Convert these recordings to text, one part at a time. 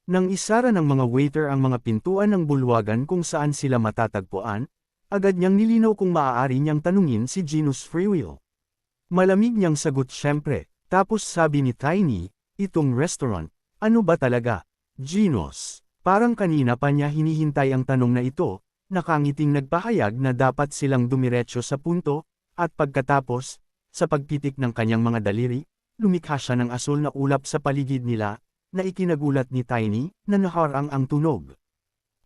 Nang isara ng mga waiter ang mga pintuan ng bulwagan kung saan sila matatagpuan, agad niyang nilinaw kung maaari niyang tanungin si Genus Freewill. Malamig niyang sagot siyempre, tapos sabi ni Tiny, itong restaurant, ano ba talaga? Genus. Parang kanina pa niya hinihintay ang tanong na ito, nakangiting nagpahayag na dapat silang dumiretso sa punto, at pagkatapos, sa pagpitik ng kanyang mga daliri, lumikha siya ng asul na ulap sa paligid nila, na ikinagulat ni Tiny, na naharang ang tunog.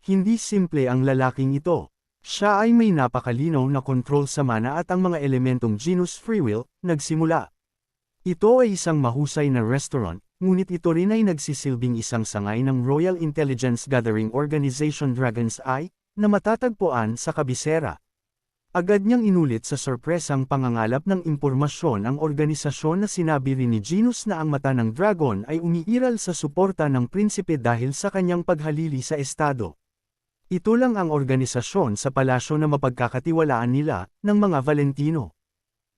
Hindi simple ang lalaking ito. Siya ay may napakalinaw na kontrol sa mana at ang mga elementong Genus Freewill, nagsimula. Ito ay isang mahusay na restaurant, ngunit ito rin ay nagsisilbing isang sangay ng Royal Intelligence Gathering Organization Dragon's Eye, na matatagpuan sa kabisera. Agad niyang inulit sa sorpresang pangangalap ng impormasyon ang organisasyon na sinabi rin ni Genus na ang mata ng dragon ay umiiral sa suporta ng prinsipe dahil sa kanyang paghalili sa estado. Ito lang ang organisasyon sa palasyo na mapagkakatiwalaan nila, ng mga Valentino.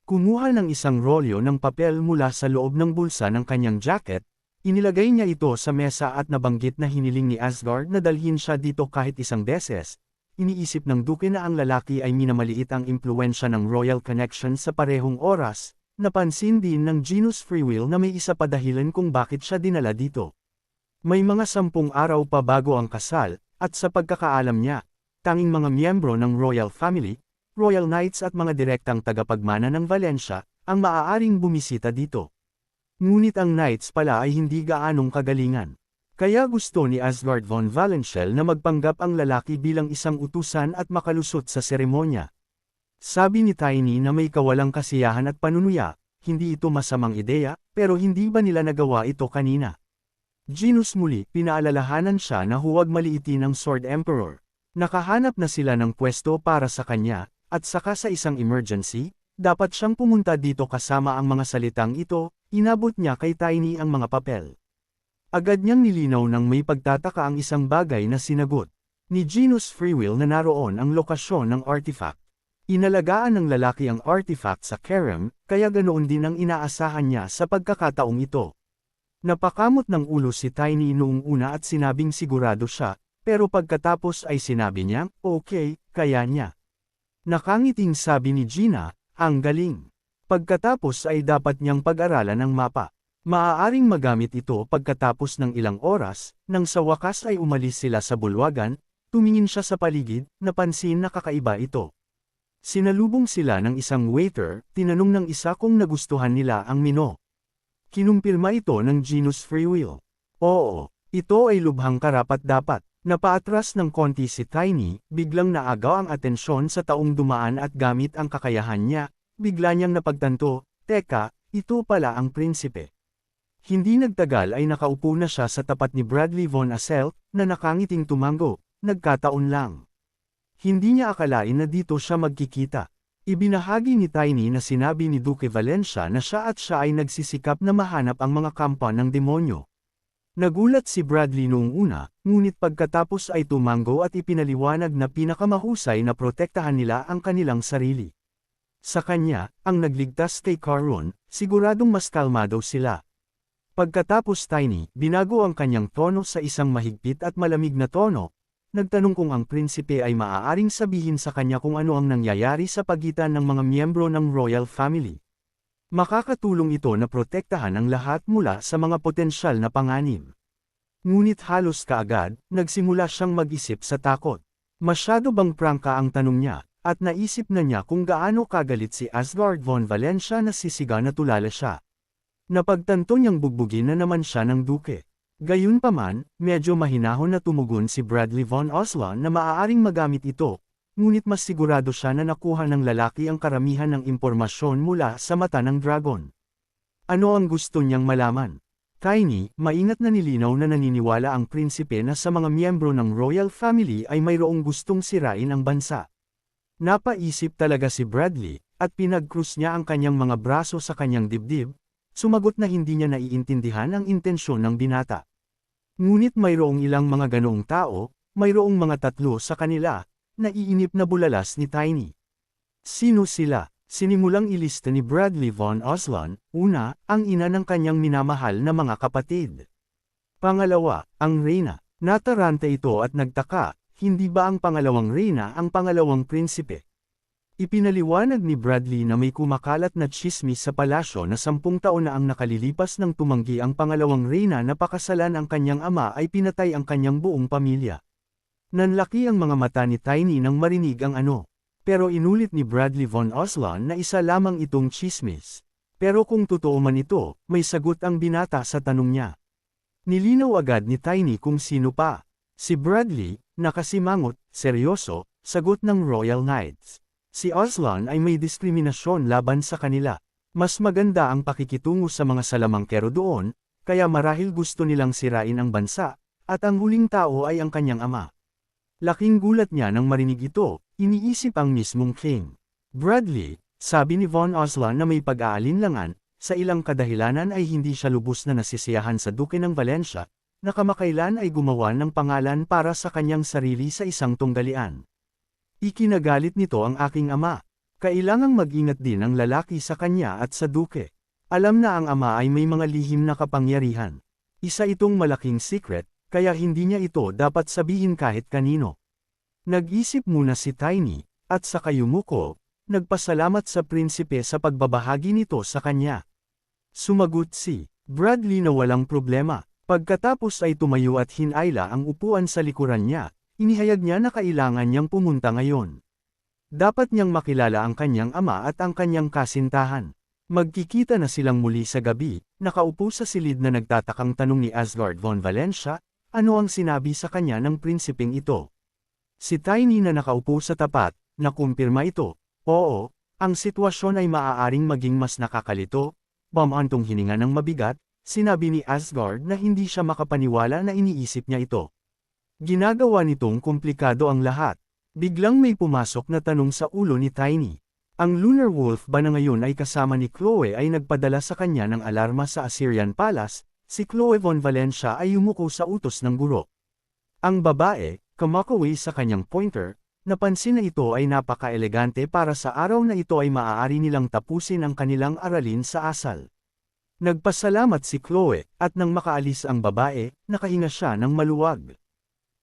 Kumuha ng isang rolyo ng papel mula sa loob ng bulsa ng kanyang jacket, inilagay niya ito sa mesa at nabanggit na hiniling ni Asgard na dalhin siya dito kahit isang beses. Iniisip ng duke na ang lalaki ay minamaliit ang impluensya ng royal connection sa parehong oras, napansin din ng Genus Freewill na may isa pa dahilan kung bakit siya dinala dito. May mga 10 araw pa bago ang kasal, at sa pagkakaalam niya, tanging mga miyembro ng royal family, royal knights at mga direktang tagapagmana ng Valencia, ang maaaring bumisita dito. Ngunit ang knights pala ay hindi gaanong kagalingan. Kaya gusto ni Asgard von Valenschel na magpanggap ang lalaki bilang isang utusan at makalusot sa seremonya. Sabi ni Tiny na may kawalang kasiyahan at panunuya, hindi ito masamang ideya, pero hindi ba nila nagawa ito kanina? Genus muli, pinaalalahanan siya na huwag maliitin ang Sword Emperor. Nakahanap na sila ng pwesto para sa kanya, at saka sa isang emergency, dapat siyang pumunta dito kasama ang mga salitang ito, inabot niya kay Tiny ang mga papel. Agad niyang nilinaw ng may pagtataka ang isang bagay na sinagot ni Genus Freewill na naroon ang lokasyon ng artifact. Inalagaan ng lalaki ang artifact sa Kerem, kaya ganoon din ang inaasahan niya sa pagkakataong ito. Napakamot ng ulo si Tiny noong una at sinabing sigurado siya, pero pagkatapos ay sinabi niya, okay, kaya niya. Nakangiting sabi ni Gina, ang galing. Pagkatapos ay dapat niyang pag-aralan ang mapa. Maaaring magamit ito pagkatapos ng ilang oras, nang sa wakas ay umalis sila sa bulwagan, tumingin siya sa paligid, napansin na kakaiba ito. Sinalubong sila ng isang waiter, tinanong ng isa kung nagustuhan nila ang menu. Kinumpirma ito ng Genus Freewill. Oo, ito ay lubhang karapat-dapat. Napaatras ng konti si Tiny, biglang naagaw ang atensyon sa taong dumaan at gamit ang kakayahan niya, bigla niyang napagtanto, teka, ito pala ang prinsipe. Hindi nagtagal ay nakaupo na siya sa tapat ni Bradley von Asselt, na nakangiting tumango, nagkataon lang. Hindi niya akalain na dito siya magkikita. Ibinahagi ni Tiny na sinabi ni Duke Valencia na siya ay nagsisikap na mahanap ang mga kampa ng demonyo. Nagulat si Bradley noong una, ngunit pagkatapos ay tumango at ipinaliwanag na pinakamahusay na protektahan nila ang kanilang sarili. Sa kanya, ang nagligtas kay Caron, siguradong mas kalmado sila. Pagkatapos Tiny, binago ang kanyang tono sa isang mahigpit at malamig na tono, nagtanong kung ang prinsipe ay maaaring sabihin sa kanya kung ano ang nangyayari sa pagitan ng mga miyembro ng royal family. Makakatulong ito na protektahan ang lahat mula sa mga potensyal na panganib. Ngunit halos kaagad, nagsimula siyang mag-isip sa takot. Masyado bang prangka ang tanong niya, at naisip na niya kung gaano kagalit si Asgard von Valentia na sisiga na tulala siya. Napagtanto niyang bugbugin na naman siya ng duke. Gayunpaman, medyo mahinahon na tumugon si Bradley von Oslo na maaaring magamit ito, ngunit mas sigurado siya na nakuha ng lalaki ang karamihan ng impormasyon mula sa mata ng dragon. Ano ang gusto niyang malaman? Tiny, maingat na nilinaw na naniniwala ang prinsipe na sa mga miyembro ng royal family ay mayroong gustong sirain ang bansa. Napaisip talaga si Bradley, at pinag-krus niya ang kanyang mga braso sa kanyang dibdib, sumagot na hindi niya naiintindihan ang intensyon ng binata. Ngunit mayroong ilang mga ganoong tao, mayroong mga 3 sa kanila, naiinip na bulalas ni Tiny. Sino sila? Sinimulang ilista ni Bradley von Oslo, una, ang ina ng kanyang minamahal na mga kapatid. Pangalawa, ang reyna. Nataranta ito at nagtaka, hindi ba ang pangalawang reyna ang pangalawang prinsipe? Ipinaliwanag ni Bradley na may kumakalat na tsismis sa palasyo na 10 taon na ang nakalilipas nang tumanggi ang pangalawang reyna na pakasalan ang kanyang ama ay pinatay ang kanyang buong pamilya. Nanlaki ang mga mata ni Tiny nang marinig ang ano. Pero inulit ni Bradley Von Oslan na isa lamang itong tsismis. Pero kung totoo man ito, may sagot ang binata sa tanong niya. Nilinaw agad ni Tiny kung sino pa. Si Bradley, nakasimangot, seryoso, sagot ng Royal Knights. Si Oslan ay may diskriminasyon laban sa kanila. Mas maganda ang pakikitungo sa mga salamangkero doon, kaya marahil gusto nilang sirain ang bansa, at ang huling tao ay ang kanyang ama. Laking gulat niya nang marinig ito, iniisip ang mismong king. Bradley, sabi ni Von Oslan na may pag-aalinlangan, sa ilang kadahilanan ay hindi siya lubos na nasisiyahan sa Duke ng Valencia, na kamakailan ay gumawa ng pangalan para sa kanyang sarili sa isang tunggalian. Ikinagalit nito ang aking ama. Kailangang mag-ingat din ang lalaki sa kanya at sa Duke. Alam na ang ama ay may mga lihim na kapangyarihan. Isa itong malaking secret, kaya hindi niya ito dapat sabihin kahit kanino. Nag-isip muna si Tiny, at saka yumuko, nagpasalamat sa prinsipe sa pagbabahagi nito sa kanya. Sumagot si Bradley na walang problema. Pagkatapos ay tumayo at hinayla ang upuan sa likuran niya, inihayag niya na kailangan niyang pumunta ngayon. Dapat niyang makilala ang kanyang ama at ang kanyang kasintahan. Magkikita na silang muli sa gabi, nakaupo sa silid na nagtatakang tanong ni Asgard von Valencia, ano ang sinabi sa kanya ng prinsipeng ito. Si Tiny na nakaupo sa tapat, nakumpirma ito, oo, ang sitwasyon ay maaaring maging mas nakakalito, bamantong hininga ng mabigat, sinabi ni Asgard na hindi siya makapaniwala na iniisip niya ito. Ginagawa nitong komplikado ang lahat. Biglang may pumasok na tanong sa ulo ni Tiny. Ang Lunar Wolf ba na ngayon ay kasama ni Chloe ay nagpadala sa kanya ng alarma sa Assyrian Palace, si Chloe von Valencia ay yumuko sa utos ng guro. Ang babae, kumakawi sa kanyang pointer, napansin na ito ay napaka-elegante para sa araw na ito ay maaari nilang tapusin ang kanilang aralin sa asal. Nagpasalamat si Chloe, at nang makaalis ang babae, nakahinga siya ng maluwag.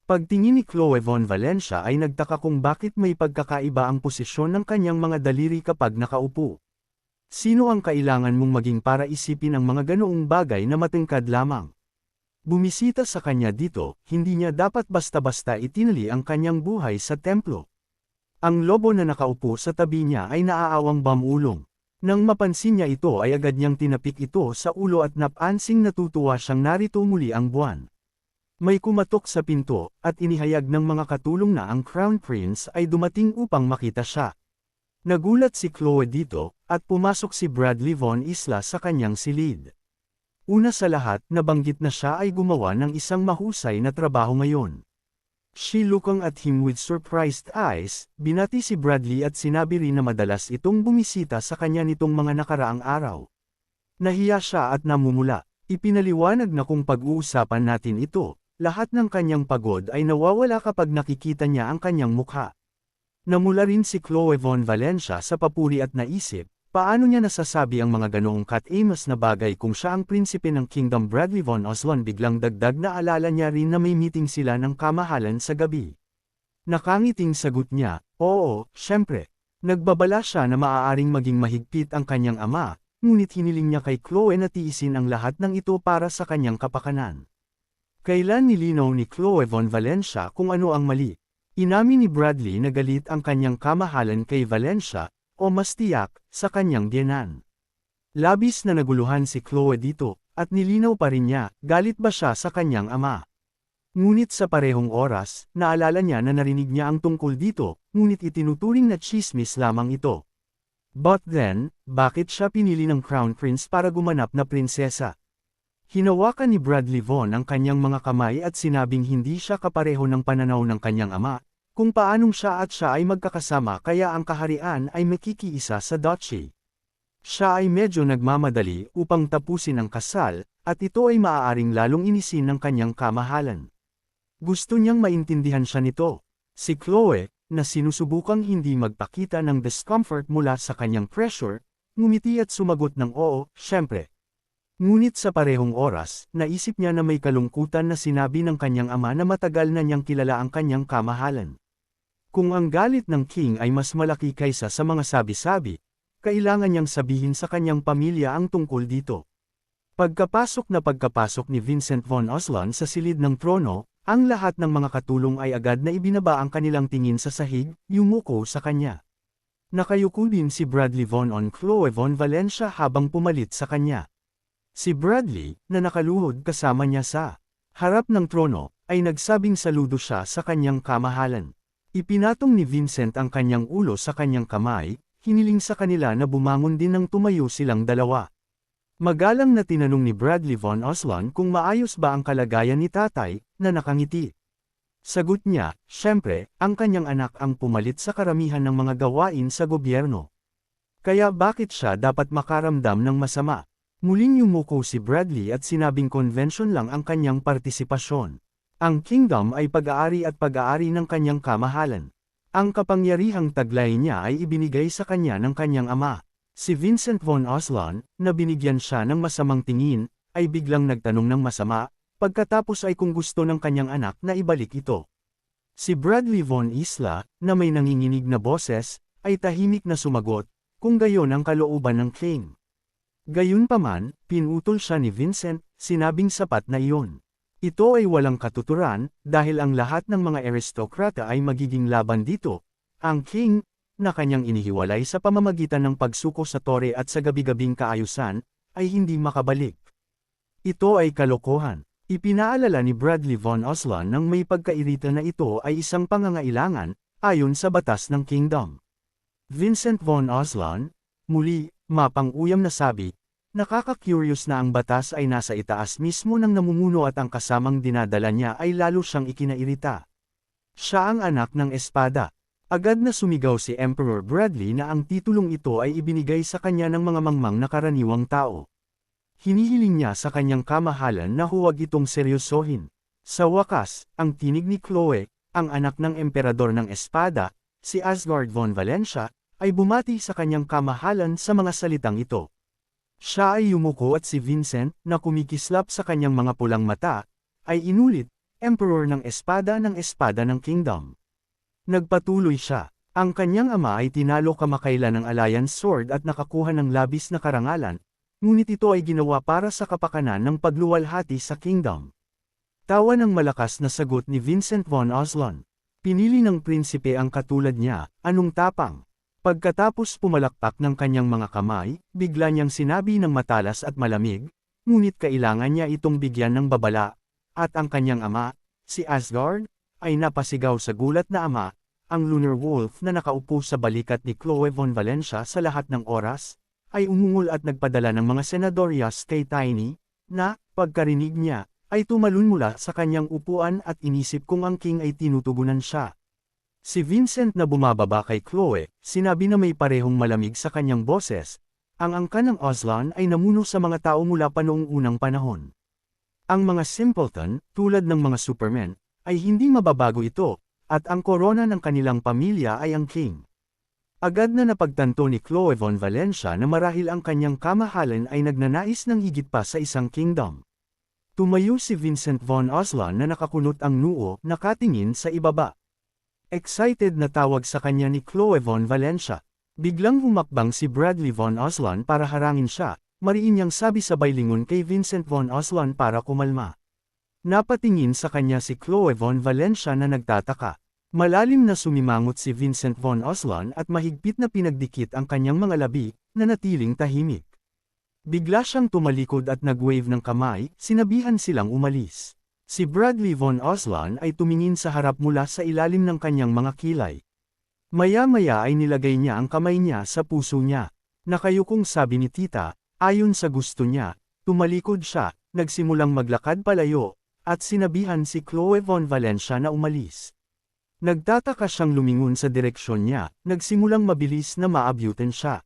Pagtingin ni Chloe von Valencia ay nagtaka kung bakit may pagkakaiba ang posisyon ng kanyang mga daliri kapag nakaupo. Sino ang kailangan mong maging para isipin ang mga ganoong bagay na matingkad lamang? Bumisita sa kanya dito, hindi niya dapat basta-basta itinali ang kanyang buhay sa templo. Ang lobo na nakaupo sa tabi niya ay naaawang bamulong. Nang mapansin niya ito ay agad niyang tinapik ito sa ulo at napansing natutuwa siyang narito muli ang buwan. May kumatok sa pinto, at inihayag ng mga katulong na ang Crown Prince ay dumating upang makita siya. Nagulat si Chloe dito, at pumasok si Bradley Von Isla sa kanyang silid. Una sa lahat, nabanggit na siya ay gumawa ng isang mahusay na trabaho ngayon. She looking at him with surprised eyes, binati si Bradley at sinabi rin na madalas itong bumisita sa kanya nitong mga nakaraang araw. Nahiya siya at namumula. Ipinaliwanag na kung pag-uusapan natin ito, lahat ng kanyang pagod ay nawawala kapag nakikita niya ang kanyang mukha. Namula rin si Chloe von Valencia sa papuri at naisip, paano niya nasasabi ang mga ganoong kat-amos na bagay kung siya ang prinsipe ng Kingdom. Bradley von Oslan biglang dagdag na alala niya rin na may meeting sila ng kamahalan sa gabi. Nakangiting sagot niya, oo, syempre. Nagbabala siya na maaaring maging mahigpit ang kanyang ama, ngunit hiniling niya kay Chloe na tiisin ang lahat ng ito para sa kanyang kapakanan. Kailan nilinaw ni Chloe von Valencia kung ano ang mali? Inamin ni Bradley na galit ang kanyang kamahalan kay Valencia, o mas tiyak, sa kanyang biyenan. Labis na naguluhan si Chloe dito, at nilinaw pa rin niya, galit ba siya sa kanyang ama. Ngunit sa parehong oras, naalala niya na narinig niya ang tungkol dito, ngunit itinuturing na tsismis lamang ito. But then, bakit siya pinili ng Crown Prince para gumanap na prinsesa? Hinawakan ni Bradley Von ang kanyang mga kamay at sinabing hindi siya kapareho ng pananaw ng kanyang ama, kung paanong siya at siya ay magkakasama kaya ang kaharian ay makikiisa sa duchy. Siya ay medyo nagmamadali upang tapusin ang kasal, at ito ay maaaring lalong inisin ng kanyang kamahalan. Gusto niyang maintindihan siya nito. Si Chloe, na sinusubukang hindi magpakita ng discomfort mula sa kanyang pressure, ngumiti at sumagot ng oo, syempre. Ngunit sa parehong oras, naisip niya na may kalungkutan na sinabi ng kanyang ama na matagal na niyang kilala ang kanyang kamahalan. Kung ang galit ng king ay mas malaki kaysa sa mga sabi-sabi, kailangan niyang sabihin sa kanyang pamilya ang tungkol dito. Pagkapasok ni Vincent von Oslan sa silid ng trono, ang lahat ng mga katulong ay agad na ibinaba ang kanilang tingin sa sahig, yumuko sa kanya. Nakayuko din si Bradley von on Chloe von Valencia habang pumalit sa kanya. Si Bradley, na nakaluhod kasama niya sa harap ng trono, ay nagsabing saludo siya sa kanyang kamahalan. Ipinatong ni Vincent ang kanyang ulo sa kanyang kamay, hiniling sa kanila na bumangon din nang tumayo silang dalawa. Magalang na tinanong ni Bradley von Oslan kung maayos ba ang kalagayan ni tatay, na nakangiti. Sagot niya, syempre, ang kanyang anak ang pumalit sa karamihan ng mga gawain sa gobyerno. Kaya bakit siya dapat makaramdam ng masama? Muling yumuko si Bradley at sinabing convention lang ang kanyang partisipasyon. Ang kingdom ay pag-aari at pag-aari ng kanyang kamahalan. Ang kapangyarihang taglay niya ay ibinigay sa kanya ng kanyang ama. Si Vincent von Oslan, na binigyan siya ng masamang tingin, ay biglang nagtanong ng masama, pagkatapos ay kung gusto ng kanyang anak na ibalik ito. Si Bradley von Isla, na may nanginginig na boses, ay tahimik na sumagot, kung gayon ang kalooban ng king. Gayunpaman, pinutol siya ni Vincent, sinabing sapat na iyon. Ito ay walang katuturan, dahil ang lahat ng mga aristokrata ay magiging laban dito. Ang king, na kanyang inihiwalay sa pamamagitan ng pagsuko sa tore at sa gabi-gabing kaayusan, ay hindi makabalik. Ito ay kalokohan. Ipinaalala ni Bradley von Oslan nang may pagkairita na ito ay isang pangangailangan, ayon sa batas ng kingdom. Vincent von Oslan, muli, mapang-uyam na sabi, nakaka-curious na ang batas ay nasa itaas mismo ng namumuno at ang kasamang dinadala niya ay lalo siyang ikinairita. Siya ang anak ng espada. Agad na sumigaw si Emperor Bradley na ang titulong ito ay ibinigay sa kanya ng mga mangmang na karaniwang tao. Hinihiling niya sa kanyang kamahalan na huwag itong seryosohin. Sa wakas, ang tinig ni Chloe, ang anak ng emperador ng espada, si Asgard von Valencia, ay bumati sa kanyang kamahalan sa mga salitang ito. Siya ay yumuko at si Vincent, na kumikislap sa kanyang mga pulang mata, ay inulit, Emperor ng espada ng kingdom. Nagpatuloy siya. Ang kanyang ama ay tinalo kamakailan ng Alliance Sword at nakakuha ng labis na karangalan, ngunit ito ay ginawa para sa kapakanan ng pagluwalhati sa kingdom. Tawa ng malakas na sagot ni Vincent von Oslan. Pinili ng prinsipe ang katulad niya, anong tapang. Pagkatapos pumalakpak ng kanyang mga kamay, bigla niyang sinabi ng matalas at malamig, ngunit kailangan niya itong bigyan ng babala, at ang kanyang ama, si Asgard, ay napasigaw sa gulat na ama, ang Lunar Wolf na nakaupo sa balikat ni Chloe von Valencia sa lahat ng oras, ay umungol at nagpadala ng mga senadoryas kay Tiny, na, pagkarinig niya, ay tumalon mula sa kanyang upuan at inisip kung ang king ay tinutugunan siya. Si Vincent na bumababa kay Chloe, sinabi na may parehong malamig sa kanyang boses, ang angkan ng Oslan ay namuno sa mga tao mula pa noong unang panahon. Ang mga simpleton, tulad ng mga supermen, ay hindi mababago ito, at ang korona ng kanilang pamilya ay ang king. Agad na napagtanto ni Chloe von Valencia na marahil ang kanyang kamahalan ay nagnanais ng higit pa sa isang kingdom. Tumayo si Vincent von Oslan na nakakunot ang noo, nakatingin sa ibaba. Excited na tawag sa kanya ni Chloe von Valencia. Biglang humakbang si Bradley von Oslan para harangin siya, mariin niyang sabi sabay lingon kay Vincent von Oslan para kumalma. Napatingin sa kanya si Chloe von Valencia na nagtataka. Malalim na sumimangot si Vincent von Oslan at mahigpit na pinagdikit ang kanyang mga labi, na natiling tahimik. Bigla siyang tumalikod at nag-wave ng kamay, sinabihan silang umalis. Si Bradley von Oslan ay tumingin sa harap mula sa ilalim ng kanyang mga kilay. Maya-maya ay nilagay niya ang kamay niya sa puso niya. Nakayukong sabi ni tita, ayon sa gusto niya, tumalikod siya, nagsimulang maglakad palayo, at sinabihan si Chloe von Valencia na umalis. Nagtataka siyang lumingon sa direksyon niya, nagsimulang mabilis na maabyutin siya.